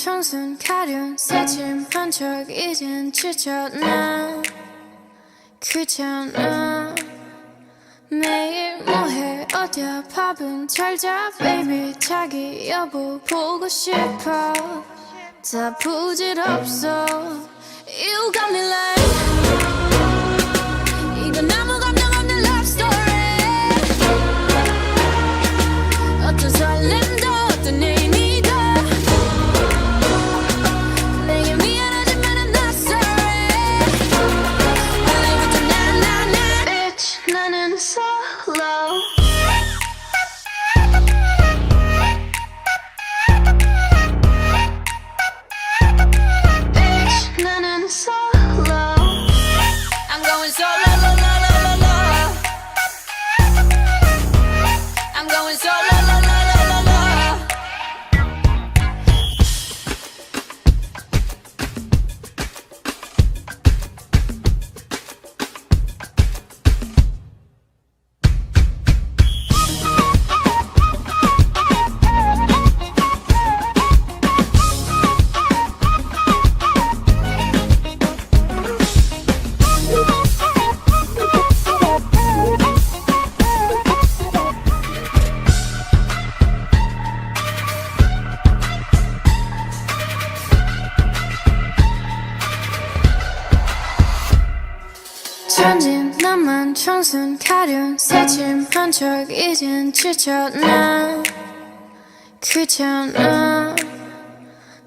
청순 가련 새침한 척 이젠 지쳤나 귀찮아 매일 뭐해 어디야 밥은 잘자 baby 자기 여보 보고 싶어 다 부질없어 You got me like 이건 아무 감정 없는 love story 어떤 설렘도 어떤 의미도 내게 미안하지만 I'm not sorry 원래부터 난 Bitch 나는 solo Bitch 나는 solo I'm going solo la la la la la I'm going solo la la la la la 천진 나만 청순 가련 새침한 척 이젠 지쳤나 귀찮아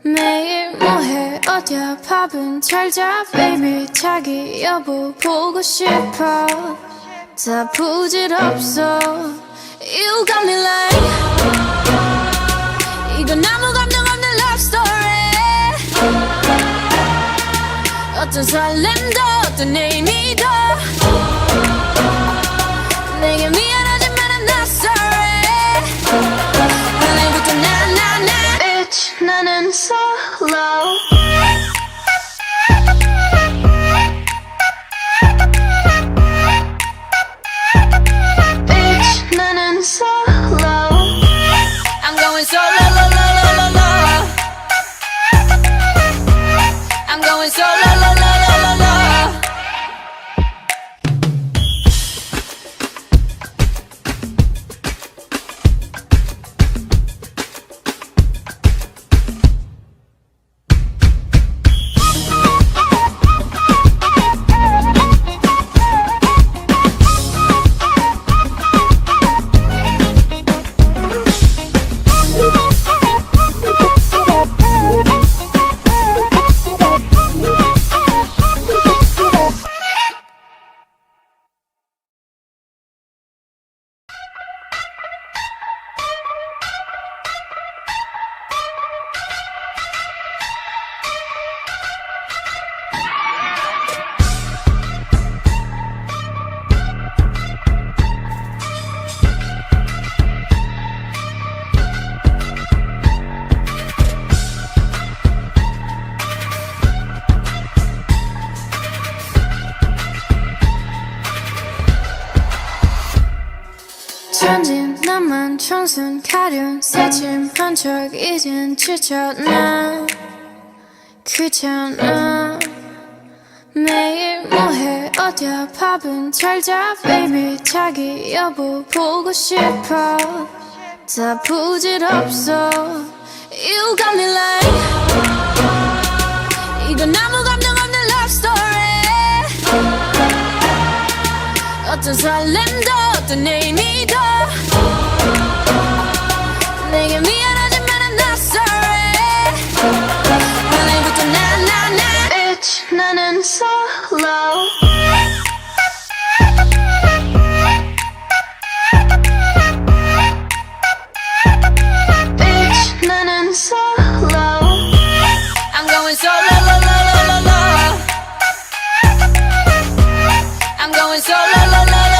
매일 뭐해 어디야 밥은 잘자 baby 자기 여보 보고 싶어 다 부질없어 You got me like 이건 아무 감정 없는 love story 어떤 설렘도 어떤 의미도 내게 미안하지만 I'm not sorry 원래부터 난 Bitch 나는 solo Bitch 나는 solo I'm going solo la la la la la I'm going solo la la la la la 천진 나만 청순 가련 새침한 척 이젠 지쳤나 귀찮아 매일 뭐해 어디야 밥은 잘자 baby 자기 여보 보고 싶어 다 부질없어 You got me like 이건 아무 감정 없는 love story 어떤 설렘도 어떤 의미도 내게 미안하지만 I'm not sorry 원래부터 난 Bitch 나는 solo Bitch 나는 solo I'm going solo la la la la la I'm going solo la la la